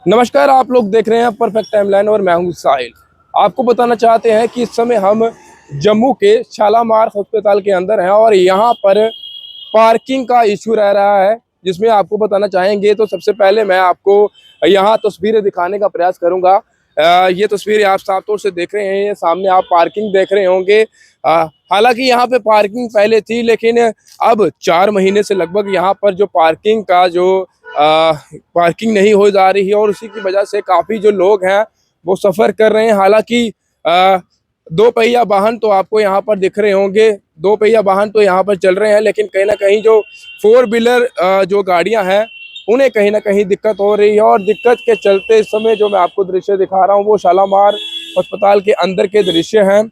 नमस्कार, आप लोग देख रहे हैं परफेक्ट टाइमलाइन और मैं हूं साहिल। आपको बताना चाहते हैं कि इस समय हम जम्मू के शालामार अस्पताल के अंदर हैं और यहाँ पर पार्किंग का इशू रह रहा है, जिसमें आपको बताना चाहेंगे। तो सबसे पहले मैं आपको यहाँ तस्वीरें दिखाने का प्रयास करूंगा। ये तस्वीरें आप साफ तौर से देख रहे हैं, ये सामने आप पार्किंग देख रहे होंगे। हालांकि यहाँ पे पार्किंग पहले थी, लेकिन अब 4 महीने से लगभग यहाँ पर जो पार्किंग का जो पार्किंग नहीं हो जा रही है और उसी की वजह से काफ़ी जो लोग हैं वो सफ़र कर रहे हैं। हालांकि दो पहिया वाहन तो आपको यहाँ पर दिख रहे होंगे, दो पहिया वाहन तो यहाँ पर चल रहे हैं, लेकिन कहीं ना कहीं जो फोर व्हीलर जो गाड़ियाँ हैं उन्हें कहीं ना कहीं दिक्कत हो रही है। और दिक्कत के चलते इस समय जो मैं आपको दृश्य दिखा रहा हूँ वो शालामार अस्पताल के अंदर के दृश्य हैं।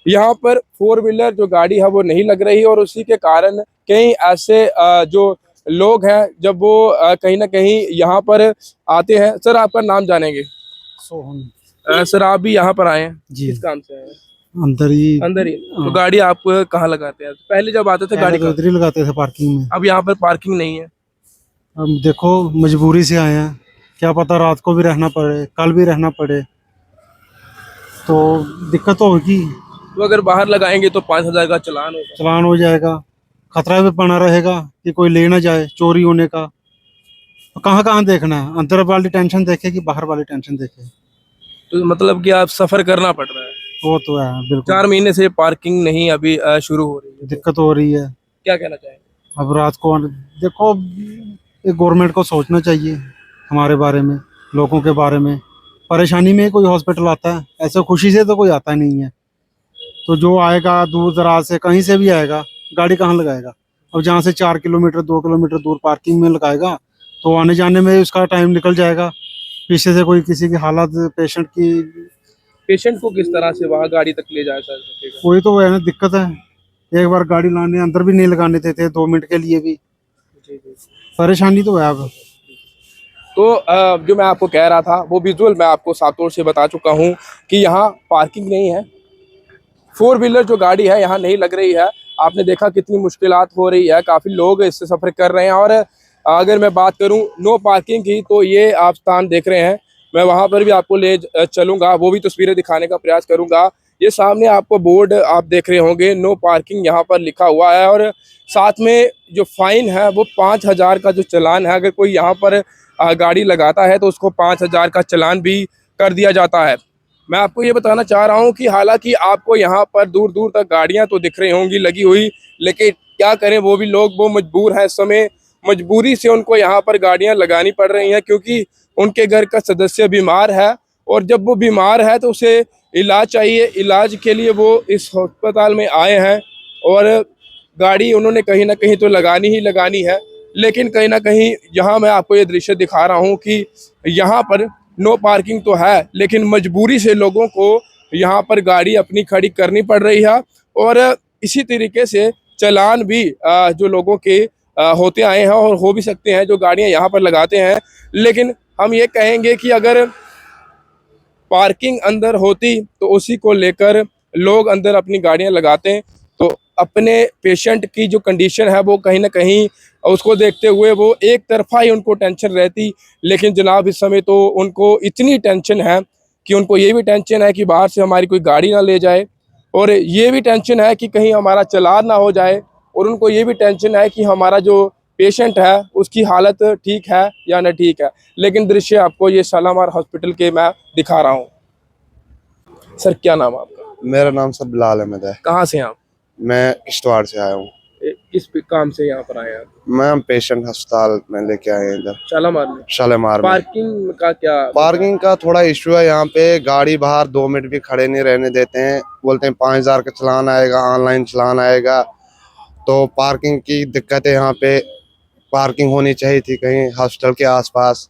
यहाँ पर फोर व्हीलर जो गाड़ी है वो नहीं लग रही और उसी के कारण कई ऐसे जो लोग हैं जब वो कहीं ना कहीं यहाँ पर आते हैं। सर, आपका नाम जानेंगे? सोहन। सर, आप भी यहाँ पर आए हैं, जी। किस काम से आए हैं? अंदर ही। तो गाड़ी आप कहाँ लगाते हैं? पहले जब आते थे गाड़ी तो कहाँ? इधर ही लगाते थे पार्किंग में। अब यहाँ पर पार्किंग नहीं है। अब देखो, मजबूरी से आए हैं, क्या पता रात को भी रहना पड़े, कल भी रहना पड़े, तो दिक्कत तो होगी। तो अगर बाहर लगाएंगे तो 5,000 का चालान होगा। चलान हो जाएगा, खतरा भी बना रहेगा कि कोई ले ना जाए, चोरी होने का। तो कहाँ कहाँ देखना है, अंदर वाली टेंशन देखे कि बाहर वाली टेंशन देखे? तो मतलब कि आप सफर करना पड़ रहा है। वो तो है, बिल्कुल। 4 महीने से पार्किंग नहीं अभी शुरू हो रही है, तो दिक्कत हो रही है। क्या कहना चाहेंगे? अब रात को देखो, ये गवर्नमेंट को सोचना चाहिए हमारे बारे में, लोगों के बारे में। परेशानी में ही कोई हॉस्पिटल आता है, ऐसे खुशी से तो कोई आता नहीं है। तो जो आएगा दूर दराज से, कहीं से भी आएगा, गाड़ी कहाँ लगाएगा? अब जहाँ से 4 किलोमीटर 2 किलोमीटर दूर पार्किंग में लगाएगा तो आने जाने में उसका टाइम निकल जाएगा। पीछे से कोई किसी की हालत, पेशेंट की, पेशेंट को किस तरह से वहां गाड़ी तक ले जाया जा सकेगा? कोई तो है ना, दिक्कत है। एक बार गाड़ी लाने अंदर भी नहीं लगाने देते 2 मिनट के लिए भी। जी जी। परेशानी तो है अब। तो जो मैं आपको कह रहा था वो विजुअल मैं आपको साफ तौर से बता चुका हूँ कि यहाँ पार्किंग नहीं है, फोर व्हीलर जो गाड़ी है यहाँ नहीं लग रही है। आपने देखा कितनी मुश्किलात हो रही है, काफ़ी लोग इससे सफ़र कर रहे हैं। और अगर मैं बात करूँ नो पार्किंग की, तो ये आप स्थान देख रहे हैं, मैं वहाँ पर भी आपको ले चलूँगा, वो भी तस्वीरें दिखाने का प्रयास करूँगा। ये सामने आपको बोर्ड आप देख रहे होंगे, नो पार्किंग यहाँ पर लिखा हुआ है। और साथ में जो फाइन है वो 5,000 का जो चालान है, अगर कोई यहाँ पर गाड़ी लगाता है तो उसको 5,000 का चालान भी कर दिया जाता है। मैं आपको ये बताना चाह रहा हूँ कि हालांकि आपको यहाँ पर दूर दूर तक गाड़ियाँ तो दिख रही होंगी लगी हुई, लेकिन क्या करें, वो भी लोग वो मजबूर हैं। इस समय मजबूरी से उनको यहाँ पर गाड़ियाँ लगानी पड़ रही हैं, क्योंकि उनके घर का सदस्य बीमार है और जब वो बीमार है तो उसे इलाज चाहिए। इलाज के लिए वो इस अस्पताल में आए हैं और गाड़ी उन्होंने कहीं ना कहीं तो लगानी ही लगानी है। लेकिन कहीं ना कहीं यहाँ मैं आपको ये दृश्य दिखा रहा हूँ कि यहाँ पर नो पार्किंग तो है, लेकिन मजबूरी से लोगों को यहाँ पर गाड़ी अपनी खड़ी करनी पड़ रही है। और इसी तरीके से चालान भी जो लोगों के होते आए हैं और हो भी सकते हैं जो गाड़ियाँ यहाँ पर लगाते हैं। लेकिन हम ये कहेंगे कि अगर पार्किंग अंदर होती तो उसी को लेकर लोग अंदर अपनी गाड़ियां लगाते हैं, तो अपने पेशेंट की जो कंडीशन है वो कहीं ना कहीं उसको देखते हुए वो एक तरफा ही उनको टेंशन रहती। लेकिन जनाब इस समय तो उनको इतनी टेंशन है कि उनको ये भी टेंशन है कि बाहर से हमारी कोई गाड़ी ना ले जाए, और ये भी टेंशन है कि कहीं हमारा चालान ना हो जाए, और उनको ये भी टेंशन है कि हमारा जो पेशेंट है उसकी हालत ठीक है या न ठीक है। लेकिन दृश्य आपको ये शालामार हॉस्पिटल के मैं दिखा रहा हूँ। सर, क्या नाम है आपका? मेरा नाम सर बिलाल अहमद है। कहाँ से हैं आप? मैं किश्तवाड़ से आया हूँ। किस काम से यहाँ पर आए हैं आप? मैं पेशेंट अस्पताल में लेके आए हैं इधर शालामार में। शालीमार में। पार्किंग का क्या? पार्किंग का थोड़ा इशू है यहाँ पे, गाड़ी बाहर 2 मिनट भी खड़े नहीं रहने देते हैं। बोलते हैं 5,000 का चालान आएगा, ऑनलाइन चालान आएगा। तो पार्किंग की दिक्कत है यहाँ पे। पार्किंग होनी चाहिए थी कहीं हॉस्पिटल के आसपास,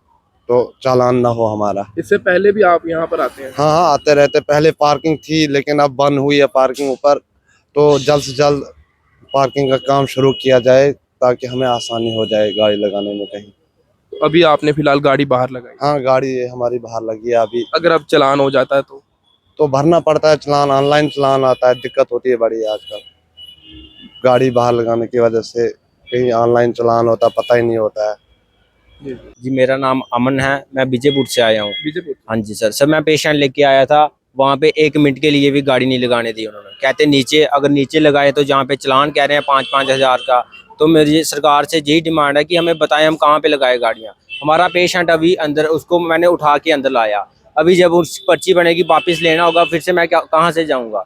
तो चालान ना हो हमारा। इससे पहले भी आप यहाँ पर आते हैं? हाँ हाँ, आते रहते। पहले पार्किंग थी लेकिन अब बंद हुई है पार्किंग ऊपर। तो जल्द से जल्द पार्किंग का काम शुरू किया जाए ताकि हमें आसानी हो जाए गाड़ी लगाने में कहीं। तो अभी आपने फिलहाल गाड़ी बाहर लगाई? हाँ, गाड़ी हमारी बाहर लगी है अभी। अगर अब चालान हो जाता है तो भरना पड़ता है चालान, ऑनलाइन चालान आता है। दिक्कत होती है बड़ी आजकल गाड़ी बाहर लगाने की वजह से, कहीं ऑनलाइन चालान होता पता ही नहीं होता है। जी मेरा नाम अमन है, मैं विजयपुर से आया हूँ। बीजेपुर। हाँ जी सर मैं पेशेंट लेके आया था, वहाँ पे 1 मिनट के लिए भी गाड़ी नहीं लगाने दी उन्होंने। कहते नीचे, अगर नीचे लगाए तो जहाँ पे चलान कह रहे हैं 5-5 हज़ार का, तो मेरी सरकार से यही डिमांड है कि हमें बताएं हम कहाँ पे लगाए गाड़ियाँ। हमारा पेशेंट अभी अंदर, उसको मैंने उठा के अंदर लाया, अभी जब उस पर्ची बनेगी वापस लेना होगा, फिर से मैं कहाँ से जाऊँगा।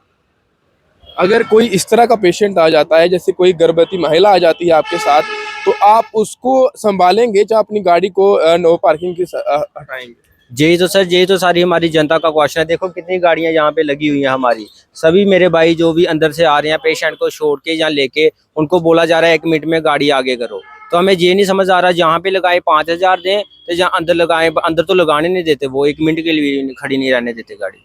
अगर कोई इस तरह का पेशेंट आ जाता है, जैसे कोई गर्भवती महिला आ जाती है आपके साथ, तो आप उसको संभालेंगे या अपनी गाड़ी को नो पार्किंग की हटाएंगे? यही तो सारी हमारी जनता का क्वेश्चन है। देखो कितनी गाड़ियां यहाँ पे लगी हुई हैं हमारी, सभी मेरे भाई जो भी अंदर से आ रहे हैं पेशेंट को छोड़ के या लेके, उनको बोला जा रहा है 1 मिनट में गाड़ी आगे करो। तो हमें ये नहीं समझ आ रहा, जहाँ पे लगाए 5 हज़ार दें, तो जहाँ अंदर लगाए, अंदर तो लगाने नहीं देते, वो 1 मिनट के लिए खड़ी नहीं रहने देते गाड़ी।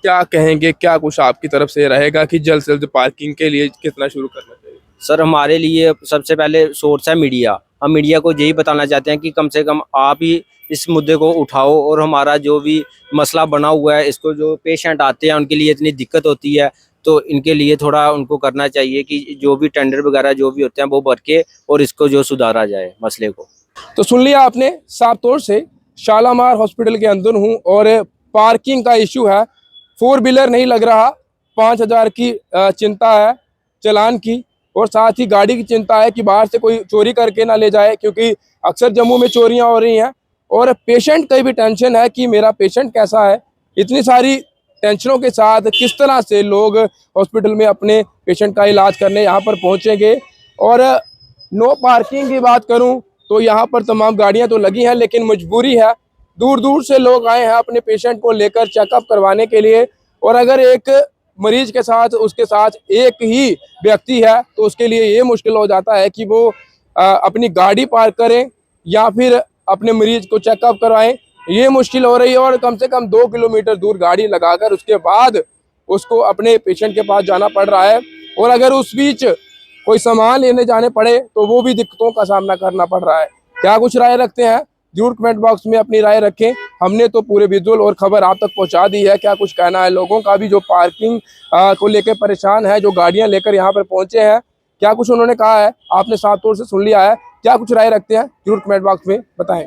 क्या कहेंगे, क्या कुछ आपकी तरफ से रहेगा कि जल्द से जल्द पार्किंग के लिए कितना शुरू करना चाहिए? सर हमारे लिए सबसे पहले सोर्स है मीडिया। हम मीडिया को यही बताना चाहते हैं कि कम से कम आप ही इस मुद्दे को उठाओ, और हमारा जो भी मसला बना हुआ है, इसको, जो पेशेंट आते हैं उनके लिए इतनी दिक्कत होती है, तो इनके लिए थोड़ा उनको करना चाहिए कि जो भी टेंडर वगैरह जो भी होते हैं वो भर के, और इसको जो सुधारा जाए मसले को। तो सुन लिया आपने, साफ तौर से शालामार हॉस्पिटल के अंदर हूँ और पार्किंग का इशू है। 4 व्हीलर नहीं लग रहा, 5,000 की चिंता है चालान की, और साथ ही गाड़ी की चिंता है कि बाहर से कोई चोरी करके ना ले जाए, क्योंकि अक्सर जम्मू में चोरियां हो रही हैं। और पेशेंट की भी टेंशन है कि मेरा पेशेंट कैसा है। इतनी सारी टेंशनों के साथ किस तरह से लोग हॉस्पिटल में अपने पेशेंट का इलाज करने यहाँ पर पहुँचेंगे। और नो पार्किंग की बात करूँ तो यहाँ पर तमाम गाड़ियाँ तो लगी हैं, लेकिन मजबूरी है, दूर दूर से लोग आए हैं अपने पेशेंट को लेकर चेकअप करवाने के लिए। और अगर एक मरीज के साथ, उसके साथ एक ही व्यक्ति है, तो उसके लिए ये मुश्किल हो जाता है कि वो अपनी गाड़ी पार्क करें या फिर अपने मरीज को चेकअप करवाएं। ये मुश्किल हो रही है, और कम से कम 2 किलोमीटर दूर गाड़ी लगाकर उसके बाद उसको अपने पेशेंट के पास जाना पड़ रहा है। और अगर उस बीच कोई सामान लेने जाने पड़े तो वो भी दिक्कतों का सामना करना पड़ रहा है। क्या कुछ राय रखते हैं, जरूर कमेंट बॉक्स में अपनी राय रखें। हमने तो पूरे विजुअल और खबर आप तक पहुंचा दी है। क्या कुछ कहना है लोगों का भी जो पार्किंग को लेकर परेशान है, जो गाड़ियां लेकर यहां पर पहुंचे हैं, क्या कुछ उन्होंने कहा है आपने साफ तौर से सुन लिया है। क्या कुछ राय रखते हैं, जरूर कमेंट बॉक्स में बताएं।